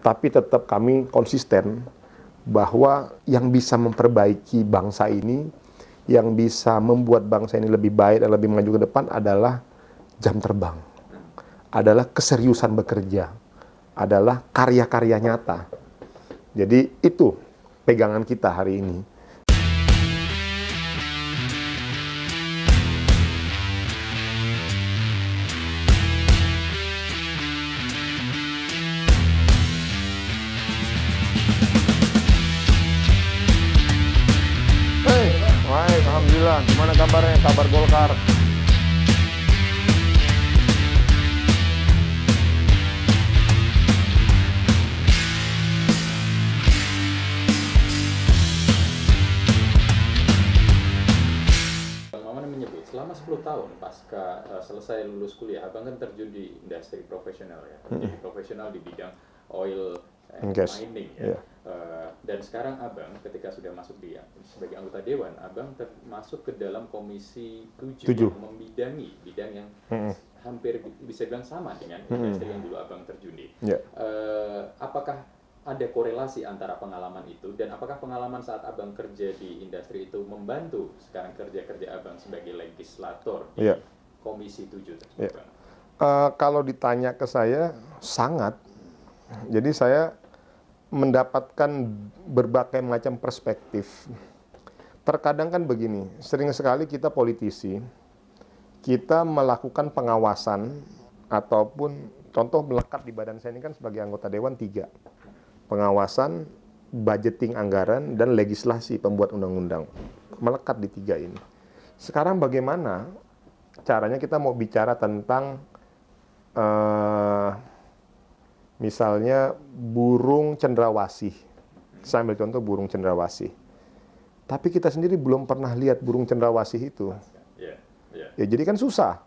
Tapi tetap kami konsisten bahwa yang bisa memperbaiki bangsa ini, yang bisa membuat bangsa ini lebih baik dan lebih maju ke depan adalah jam terbang, adalah keseriusan bekerja, adalah karya-karya nyata. Jadi itu pegangan kita hari ini. Baik, alhamdulillah. Gimana kabarnya? Kabar Golkar? Bang Maman menyebut selama 10 tahun pasca selesai lulus kuliah, Abang kan terjun di industri profesional ya, menjadi profesional di bidang oil and mining ya. Yeah. Dan sekarang Abang ketika sudah masuk sebagai anggota Dewan, Abang masuk ke dalam Komisi 7 yang membidangi bidang yang hampir bisa bilang sama dengan industri yang dulu Abang terjuni. Yeah. Apakah ada korelasi antara pengalaman itu dan apakah pengalaman saat Abang kerja di industri itu membantu sekarang kerja Abang sebagai legislator di Komisi 7 tersebut? Kalau ditanya ke saya, sangat. Jadi saya mendapatkan berbagai macam perspektif. Terkadang kan begini, sering sekali kita politisi, kita melakukan pengawasan ataupun contoh melekat di badan saya ini kan sebagai anggota Dewan 3. Pengawasan, budgeting anggaran, dan legislasi pembuat undang-undang. Melekat di 3 ini. Sekarang bagaimana caranya kita mau bicara tentang misalnya burung cendrawasih. Saya ambil contoh burung cendrawasih. Tapi kita sendiri belum pernah lihat burung cendrawasih itu. Ya jadi kan susah.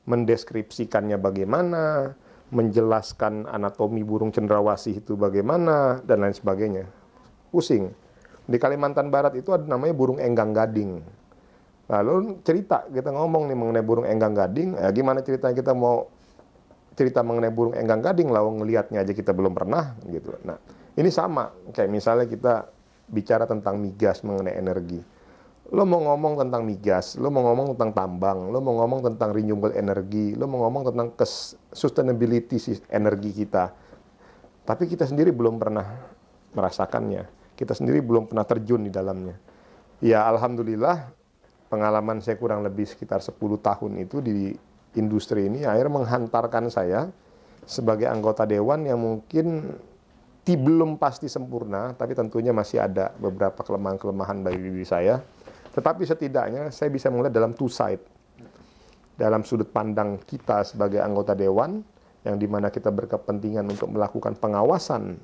Mendeskripsikannya bagaimana, menjelaskan anatomi burung cendrawasih itu bagaimana, dan lain sebagainya. Pusing. Di Kalimantan Barat itu ada namanya burung enggang gading. Lalu kita ngomong nih mengenai burung enggang gading, ya gimana ceritanya kita mau cerita mengenai burung enggang gading, lalu ngelihatnya aja kita belum pernah gitu. Nah, ini sama kayak misalnya kita bicara tentang migas mengenai energi. Lo mau ngomong tentang migas, lo mau ngomong tentang tambang, lo mau ngomong tentang renewable energy, lo mau ngomong tentang sustainability energi kita. Tapi kita sendiri belum pernah merasakannya. Kita sendiri belum pernah terjun di dalamnya. Ya alhamdulillah pengalaman saya kurang lebih sekitar 10 tahun itu di industri ini akhirnya menghantarkan saya sebagai anggota dewan yang mungkin belum pasti sempurna, tapi tentunya masih ada beberapa kelemahan-kelemahan bagi diri saya. Tetapi setidaknya saya bisa melihat dalam two side, dalam sudut pandang kita sebagai anggota dewan, yang dimana kita berkepentingan untuk melakukan pengawasan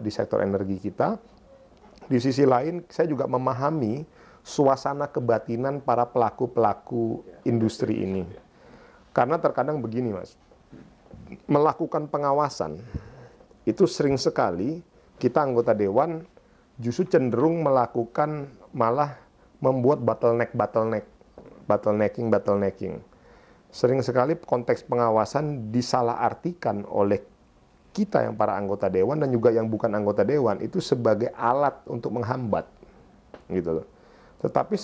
di sektor energi kita. Di sisi lain, saya juga memahami suasana kebatinan para pelaku-pelaku industri ini. Karena terkadang begini Mas, melakukan pengawasan itu sering sekali kita anggota dewan justru cenderung melakukan malah membuat bottlenecking. Sering sekali konteks pengawasan disalahartikan oleh kita yang para anggota dewan dan juga yang bukan anggota dewan itu sebagai alat untuk menghambat gitu loh. Tetapi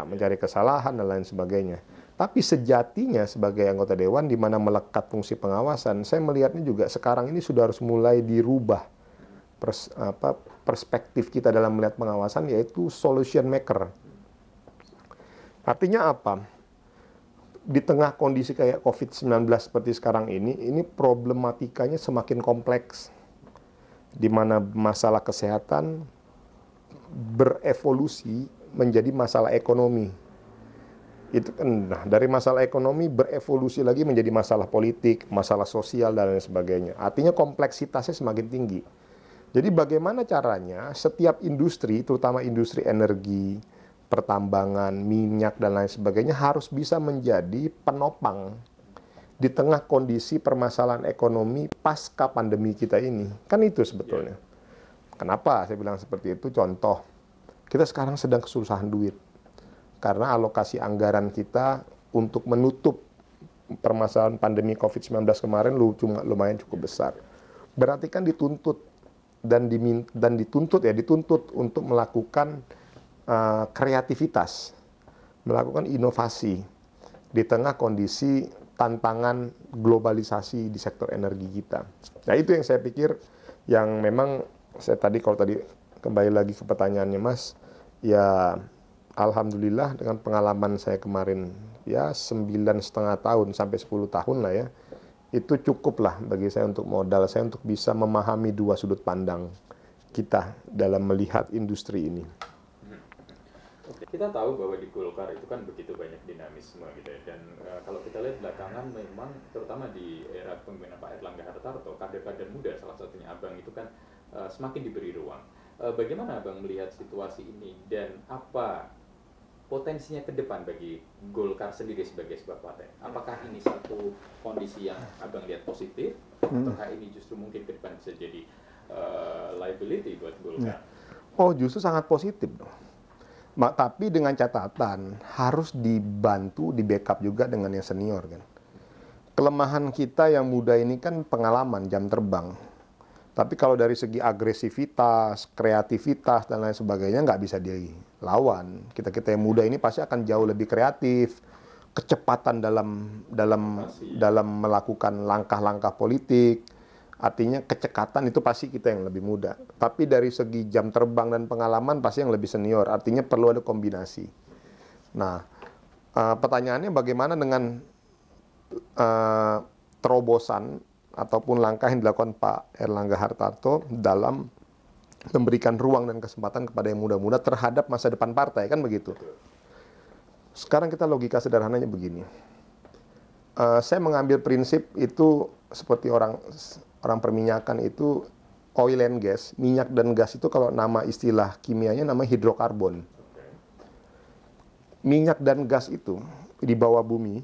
mencari kesalahan dan lain sebagainya. Tapi sejatinya sebagai anggota dewan di mana melekat fungsi pengawasan, saya melihatnya juga sekarang ini sudah harus mulai dirubah perspektif kita dalam melihat pengawasan, yaitu solution maker. Artinya apa? Di tengah kondisi kayak COVID-19 seperti sekarang ini problematikanya semakin kompleks. Di mana masalah kesehatan berevolusi menjadi masalah ekonomi. Itu nah, dari masalah ekonomi berevolusi lagi menjadi masalah politik, masalah sosial dan lain sebagainya. Artinya kompleksitasnya semakin tinggi. Jadi bagaimana caranya setiap industri, terutama industri energi, pertambangan, minyak dan lain sebagainya harus bisa menjadi penopang di tengah kondisi permasalahan ekonomi pasca pandemi kita ini. Kan itu sebetulnya. Kenapa saya bilang seperti itu? Contoh, kita sekarang sedang kesusahan duit. Karena alokasi anggaran kita untuk menutup permasalahan pandemi COVID-19 kemarin lumayan cukup besar. berarti kan dituntut dituntut untuk melakukan kreativitas, melakukan inovasi di tengah kondisi tantangan globalisasi di sektor energi kita. Nah, itu yang saya pikir yang memang kalau tadi kembali lagi ke pertanyaannya Mas, ya alhamdulillah dengan pengalaman saya kemarin ya 9,5 tahun sampai 10 tahun lah ya, itu cukup lah bagi saya untuk modal saya untuk bisa memahami dua sudut pandang kita dalam melihat industri ini. Kita tahu bahwa di Golkar itu kan begitu banyak dinamisme gitu ya, dan kalau kita lihat belakangan memang terutama di era kepemimpinan Pak Erlangga Hartarto, kader-kader muda salah satunya Abang itu kan semakin diberi ruang. Bagaimana Abang melihat situasi ini dan apa potensinya ke depan bagi Golkar sendiri sebagai sebuah partai? Apakah ini satu kondisi yang Abang lihat positif, ataukah ini justru mungkin ke depan bisa jadi liability buat Golkar? Oh, justru sangat positif dong. Tapi dengan catatan harus dibantu, di backup juga dengan yang senior kan. Kelemahan kita yang muda ini kan pengalaman, jam terbang. Tapi kalau dari segi agresivitas, kreativitas dan lain sebagainya nggak bisa dilawan. Kita yang muda ini pasti akan jauh lebih kreatif, kecepatan dalam melakukan langkah-langkah politik. Artinya kecekatan itu pasti kita yang lebih muda. Tapi dari segi jam terbang dan pengalaman pasti yang lebih senior. Artinya perlu ada kombinasi. Nah, pertanyaannya bagaimana dengan terobosan ataupun langkah yang dilakukan Pak Erlangga Hartarto dalam memberikan ruang dan kesempatan kepada yang muda-muda terhadap masa depan partai, kan begitu. Sekarang kita logika sederhananya begini. Saya mengambil prinsip itu seperti orang perminyakan itu oil and gas, minyak dan gas itu kalau nama istilah kimianya nama hidrokarbon. Minyak dan gas itu di bawah bumi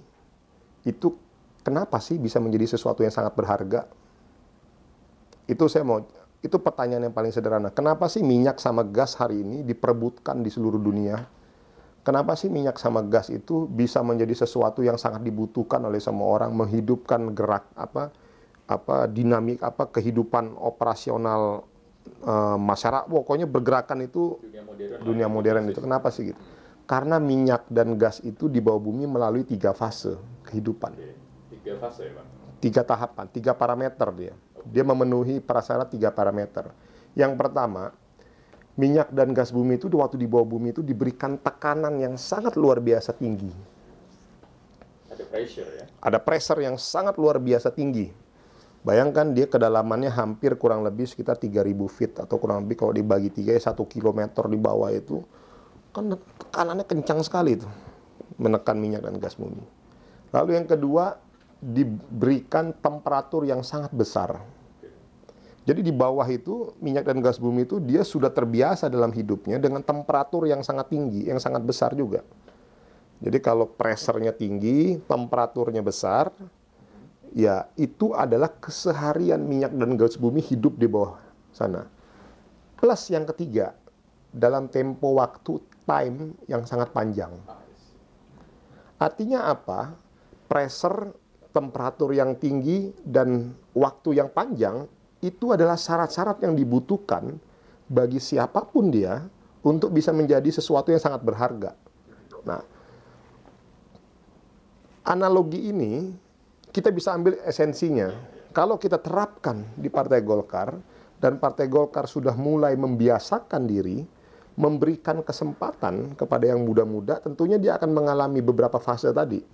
itu kenapa sih bisa menjadi sesuatu yang sangat berharga? Itu pertanyaan yang paling sederhana. Kenapa sih minyak sama gas hari ini diperebutkan di seluruh dunia? Kenapa sih minyak sama gas itu bisa menjadi sesuatu yang sangat dibutuhkan oleh semua orang, menghidupkan gerak kehidupan operasional masyarakat, pokoknya bergerakan itu dunia modern itu. Kenapa sih gitu? Karena minyak dan gas itu di bawah bumi melalui 3 fase kehidupan. 3 fase ya Bang? 3 tahapan, 3 parameter dia. Dia memenuhi prasyarat 3 parameter. Yang pertama, minyak dan gas bumi itu waktu di bawah bumi itu diberikan tekanan yang sangat luar biasa tinggi. Ada pressure ya? Ada pressure yang sangat luar biasa tinggi. Bayangkan dia kedalamannya hampir kurang lebih sekitar 3.000 feet atau kurang lebih kalau dibagi 3 ya 1 kilometer di bawah itu kan tekanannya kencang sekali itu menekan minyak dan gas bumi. Lalu yang kedua diberikan temperatur yang sangat besar. Jadi di bawah itu minyak dan gas bumi itu dia sudah terbiasa dalam hidupnya dengan temperatur yang sangat tinggi, yang sangat besar juga. Jadi kalau pressure-nya tinggi, temperaturnya besar, ya itu adalah keseharian minyak dan gas bumi hidup di bawah sana. Plus yang ketiga, dalam tempo waktu time yang sangat panjang. Artinya apa? Pressure, temperatur yang tinggi, dan waktu yang panjang itu adalah syarat-syarat yang dibutuhkan bagi siapapun dia untuk bisa menjadi sesuatu yang sangat berharga. Nah, analogi ini kita bisa ambil esensinya. Kalau kita terapkan di Partai Golkar, dan Partai Golkar sudah mulai membiasakan diri, memberikan kesempatan kepada yang muda-muda, tentunya dia akan mengalami beberapa fase tadi.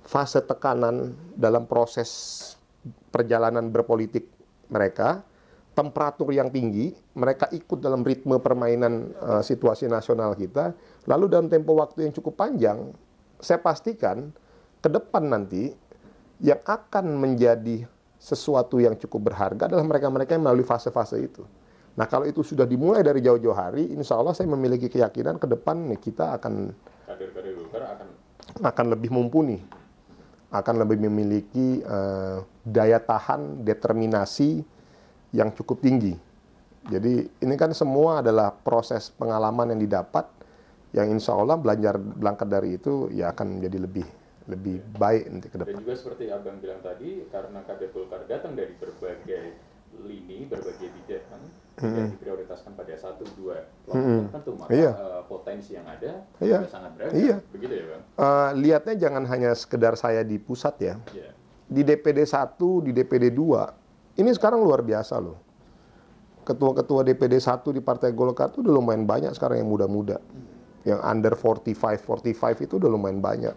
Fase tekanan dalam proses perjalanan berpolitik mereka, temperatur yang tinggi, mereka ikut dalam ritme permainan situasi nasional kita, lalu dalam tempo waktu yang cukup panjang, saya pastikan ke depan nanti yang akan menjadi sesuatu yang cukup berharga adalah mereka-mereka yang melalui fase-fase itu. Nah, kalau itu sudah dimulai dari jauh-jauh hari, insya Allah saya memiliki keyakinan ke depan nih, kita akan lebih mumpuni, akan lebih memiliki daya tahan, determinasi yang cukup tinggi. Jadi ini kan semua adalah proses pengalaman yang didapat, yang insya Allah berangkat dari itu ya akan menjadi lebih baik nanti ke depan. Dan juga seperti Abang bilang tadi, karena kader Golkar datang dari berbagai lini, berbagai bidang yang diprioritaskan pada 1-2 kelompok tertentu, maka potensi yang ada juga sangat beragam. Begitu ya Bang? Lihatnya jangan hanya sekedar saya di pusat ya. Di DPD 1, di DPD 2, ini sekarang luar biasa loh. Ketua-ketua DPD 1 di Partai Golkar itu udah lumayan banyak sekarang yang muda-muda. Yang under 45 itu udah lumayan banyak.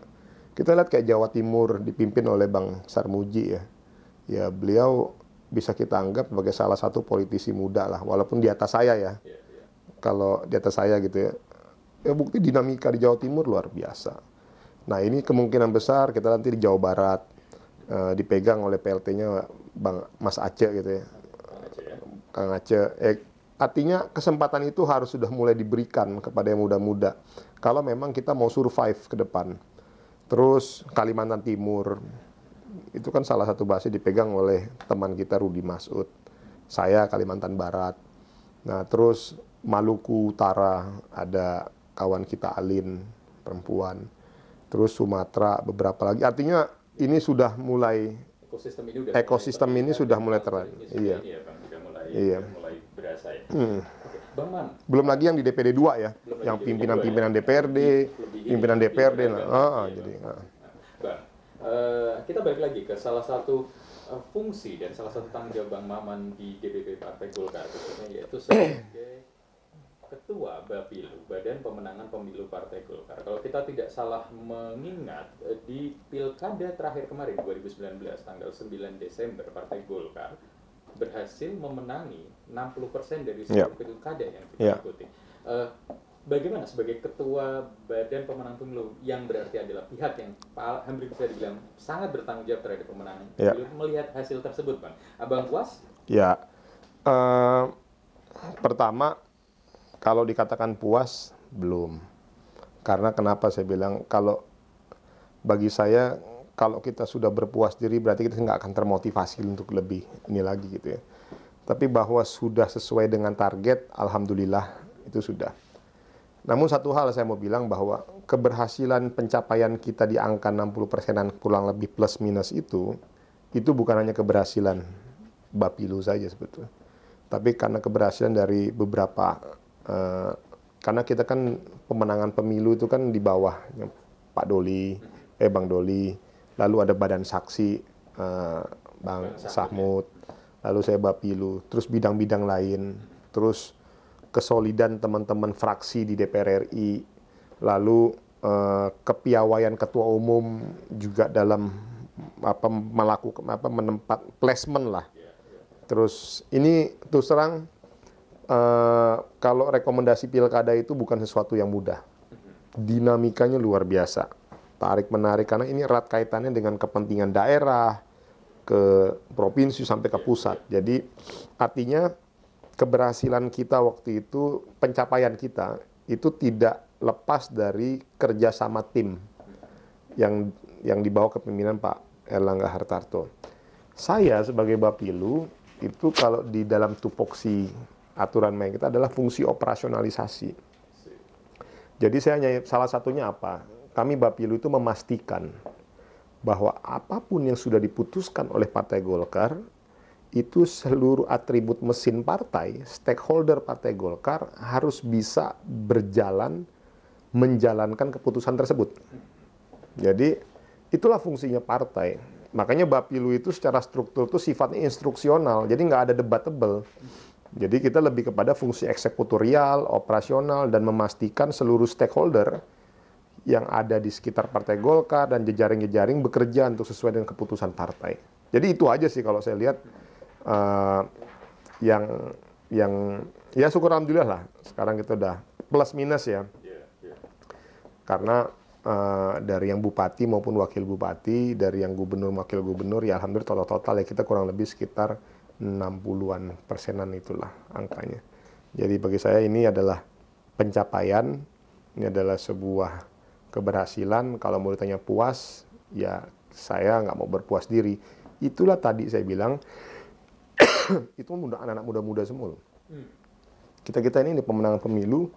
Kita lihat kayak Jawa Timur dipimpin oleh Bang Sarmuji ya. Ya beliau bisa kita anggap sebagai salah satu politisi muda lah, walaupun di atas saya ya. Kalau di atas saya gitu ya. Ya bukti dinamika di Jawa Timur luar biasa. Nah ini kemungkinan besar kita nanti di Jawa Barat dipegang oleh PLT-nya Bang Mas Aceh gitu ya. Kang Aceh. Artinya kesempatan itu harus sudah mulai diberikan kepada yang muda-muda. Kalau memang kita mau survive ke depan. Terus Kalimantan Timur, itu kan salah satu basis dipegang oleh teman kita Rudi Masud. Saya Kalimantan Barat. Nah terus Maluku Utara ada kawan kita Alin, perempuan. Terus Sumatera, beberapa lagi. Artinya ini sudah mulai, ekosistem ini sudah mulai Iya. Iya. Mulai berasa ya. Bang Man. Belum lagi yang di DPD 2 ya, yang pimpinan-pimpinan DPRD, pimpinan DPRD. Bang, kita balik lagi ke salah satu fungsi dan salah satu tanggung jawab Bang Maman di DPP Partai Golkar, yaitu sebagai Ketua Bapilu, Badan Pemenangan Pemilu Partai Golkar. Kalau kita tidak salah mengingat, di Pilkada terakhir kemarin 2019 tanggal 9 Desember Partai Golkar berhasil memenangi 60% dari seluruh pilkada yang kita ikuti. Bagaimana sebagai Ketua Badan Pemenang Pemilu yang berarti adalah pihak yang hampir bisa dibilang sangat bertanggung jawab terhadap pemenangan pemilu, melihat hasil tersebut, Bang? Abang puas? Ya, pertama kalau dikatakan puas belum. Karena kenapa saya bilang, kalau bagi saya kalau kita sudah berpuas diri berarti kita nggak akan termotivasi untuk lebih ini lagi gitu ya. Tapi bahwa sudah sesuai dengan target, alhamdulillah itu sudah. Namun satu hal saya mau bilang bahwa keberhasilan pencapaian kita di angka 60%-an kurang lebih plus minus itu bukan hanya keberhasilan Bapilu saja sebetulnya. Tapi karena keberhasilan dari beberapa, karena kita kan pemenangan pemilu itu kan di bawah Pak Doli, Bang Doli, lalu ada badan saksi Bang Sahmud, lalu saya Bapilu, terus bidang-bidang lain, terus kesolidan teman-teman fraksi di DPR RI, lalu kepiawaian ketua umum juga dalam menempat placement lah. Terus ini terus terang kalau rekomendasi pilkada itu bukan sesuatu yang mudah, dinamikanya luar biasa. Tarik-menarik, karena ini erat kaitannya dengan kepentingan daerah, ke provinsi sampai ke pusat. Jadi artinya keberhasilan kita waktu itu, pencapaian kita, itu tidak lepas dari kerjasama tim yang dibawa kepemimpinan Pak Erlangga Hartarto. Saya sebagai Bapilu, itu kalau di dalam tupoksi aturan main kita adalah fungsi operasionalisasi. Jadi saya hanya, salah satunya apa? Kami Bapilu itu memastikan bahwa apapun yang sudah diputuskan oleh Partai Golkar, itu seluruh atribut mesin partai, stakeholder Partai Golkar harus bisa berjalan menjalankan keputusan tersebut. Jadi itulah fungsinya partai. Makanya Bapilu itu secara struktur itu sifatnya instruksional, jadi nggak ada debatable. Jadi kita lebih kepada fungsi eksekutorial, operasional, dan memastikan seluruh stakeholder yang ada di sekitar Partai Golkar dan jejaring-jejaring bekerja untuk sesuai dengan keputusan partai. Jadi itu aja sih kalau saya lihat yang ya syukur alhamdulillah lah. Sekarang kita udah plus minus ya. Karena dari yang bupati maupun wakil bupati, dari yang gubernur wakil gubernur, ya alhamdulillah total ya kita kurang lebih sekitar 60-an persenan itulah angkanya. Jadi bagi saya ini adalah pencapaian, ini adalah sebuah keberhasilan. Kalau mau ditanya puas, ya saya nggak mau berpuas diri. Itulah tadi saya bilang, itu anak-anak muda-muda semua loh. Kita ini pemenangan pemilu,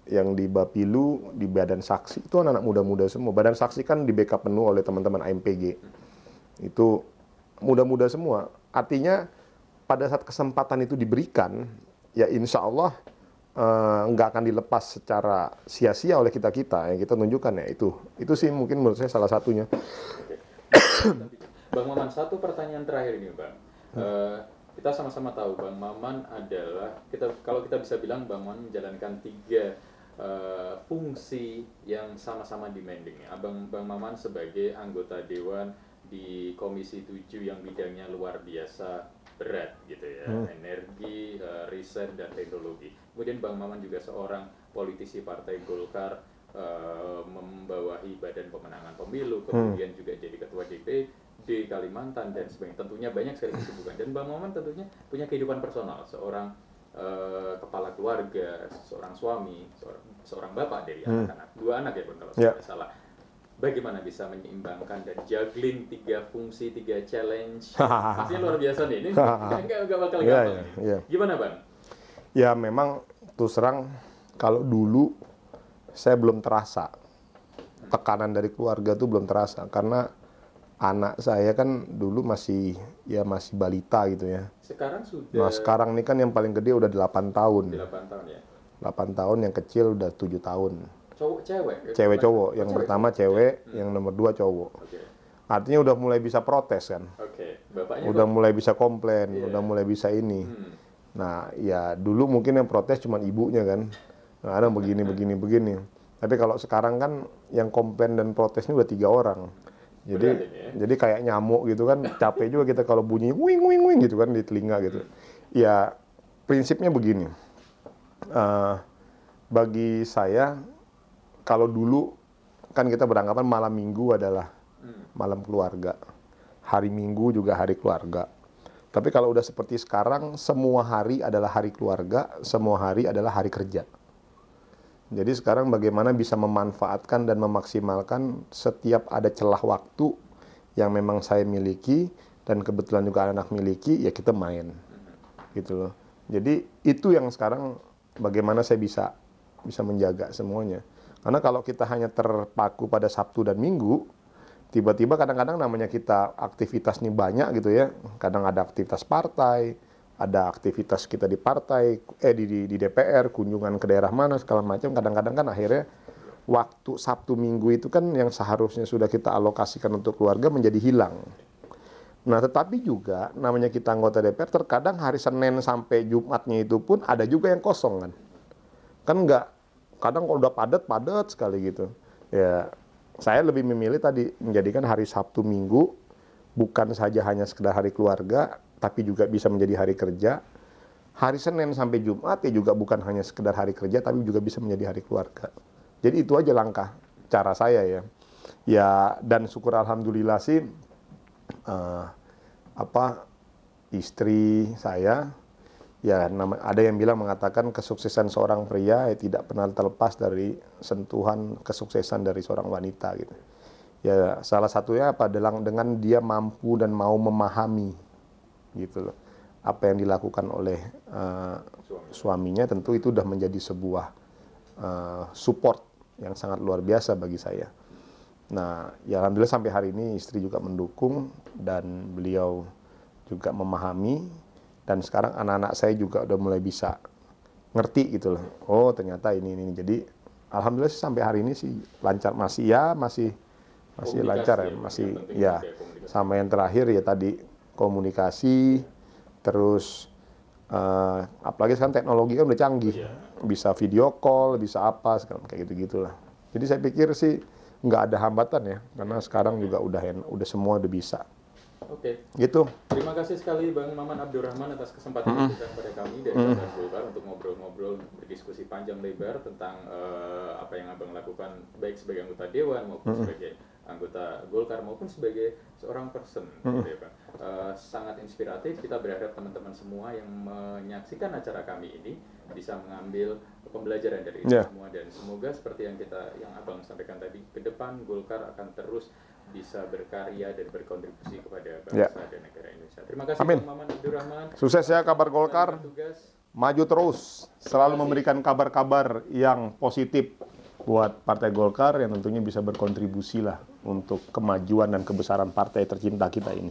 yang di Bapilu, di badan saksi, itu anak-anak muda-muda semua. Badan saksi kan di backup penuh oleh teman-teman AMPG. Itu muda-muda semua. Artinya pada saat kesempatan itu diberikan, ya insya Allah nggak akan dilepas secara sia-sia oleh kita-kita. Yang kita tunjukkan ya itu sih mungkin menurut saya salah satunya. Bang Maman, satu pertanyaan terakhir ini Bang. Kita sama-sama tahu Bang Maman adalah, kalau kita bisa bilang Bang Maman menjalankan 3 fungsi yang sama-sama demanding. Bang Maman sebagai anggota Dewan di Komisi 7 yang bidangnya luar biasa berat gitu ya, energi, riset dan teknologi. Kemudian Bang Maman juga seorang politisi Partai Golkar, membawahi Badan Pemenangan Pemilu, kemudian juga jadi Ketua DPD Kalimantan dan sebagainya. Tentunya banyak sekali kesibukan. Dan Bang Maman tentunya punya kehidupan personal, seorang kepala keluarga, seorang suami, seorang bapak dari anak-anak, 2 anak ya Bang kalau saya tidak salah. Bagaimana bisa menyeimbangkan dan juggling 3 fungsi, 3 challenge? Pastinya luar biasa nih, ini nggak bakal gampang nih. Gimana Bang? Ya memang terus terang kalau dulu saya belum terasa, tekanan dari keluarga tuh belum terasa, karena anak saya kan dulu masih balita gitu ya. Sekarang sudah. Nah sekarang ini kan yang paling gede udah 8 tahun. 8 tahun ya. 8 tahun, yang kecil udah 7 tahun. Cowok cewek? Cewek cowok, yang pertama cewek, yang nomor 2 cowok. Artinya udah mulai bisa protes kan. Bapaknya udah mulai bisa komplain, udah mulai bisa ini. Nah ya dulu mungkin yang protes cuma ibunya kan. Nah, ada begini. Tapi kalau sekarang kan yang komplain dan protesnya udah 3 orang. Jadi kayak nyamuk gitu kan, capek juga kita kalau bunyi wing gitu kan di telinga gitu. Ya prinsipnya begini, bagi saya kalau dulu kan kita beranggapan malam minggu adalah malam keluarga, hari minggu juga hari keluarga. Tapi kalau udah seperti sekarang, semua hari adalah hari keluarga, semua hari adalah hari kerja. Jadi sekarang bagaimana bisa memanfaatkan dan memaksimalkan setiap ada celah waktu yang memang saya miliki dan kebetulan juga anak miliki, ya kita main gitu loh. Jadi itu yang sekarang bagaimana saya bisa menjaga semuanya. Karena kalau kita hanya terpaku pada Sabtu dan Minggu, tiba-tiba kadang-kadang namanya kita aktivitasnya banyak gitu ya. Kadang ada aktivitas partai, ada aktivitas kita di partai, di DPR, kunjungan ke daerah mana, segala macam. Kadang-kadang kan akhirnya waktu Sabtu Minggu itu kan yang seharusnya sudah kita alokasikan untuk keluarga menjadi hilang. Nah tetapi juga namanya kita anggota DPR, terkadang hari Senin sampai Jumatnya itu pun ada juga yang kosong kan. Kan enggak, kadang kalau udah padat sekali gitu. Ya saya lebih memilih tadi menjadikan hari Sabtu Minggu bukan saja hanya sekedar hari keluarga, tapi juga bisa menjadi hari kerja. Hari Senin sampai Jumat ya juga bukan hanya sekedar hari kerja, tapi juga bisa menjadi hari keluarga. Jadi itu aja langkah cara saya ya. Ya dan syukur alhamdulillah sih istri saya ya ada yang bilang mengatakan kesuksesan seorang pria tidak pernah terlepas dari sentuhan kesuksesan dari seorang wanita gitu. Ya salah satunya dengan dia mampu dan mau memahami gitu loh apa yang dilakukan oleh suaminya, tentu itu sudah menjadi sebuah support yang sangat luar biasa bagi saya. Nah ya alhamdulillah sampai hari ini istri juga mendukung dan beliau juga memahami, dan sekarang anak-anak saya juga udah mulai bisa ngerti gitu loh. Oh ternyata ini. Jadi alhamdulillah sampai hari ini sih lancar, masih lancar ya, masih ya. Sama yang terakhir ya tadi komunikasi, terus apalagi sekarang teknologi kan udah canggih, bisa video call, bisa apa, kayak gitu-gitulah. Jadi saya pikir sih nggak ada hambatan ya, karena sekarang juga udah semua udah bisa. Oke. Gitu. Terima kasih sekali Bang Maman Abdurrahman atas kesempatan yang diberikan kepada kami dari Partai Golkar untuk ngobrol-ngobrol, berdiskusi panjang lebar tentang apa yang Abang lakukan baik sebagai anggota Dewan maupun sebagai anggota Golkar maupun sebagai seorang person, gitu ya Bang. Sangat inspiratif. Kita berharap teman-teman semua yang menyaksikan acara kami ini bisa mengambil pembelajaran dari itu semua, dan semoga seperti yang Abang sampaikan tadi, ke depan Golkar akan terus bisa berkarya dan berkontribusi kepada bangsa dan negara Indonesia. Terima kasih Bang Maman Abdurrahman. Sukses ya Kabar Golkar. Maju terus, selalu memberikan kabar-kabar yang positif buat Partai Golkar yang tentunya bisa berkontribusi lah untuk kemajuan dan kebesaran partai tercinta kita ini.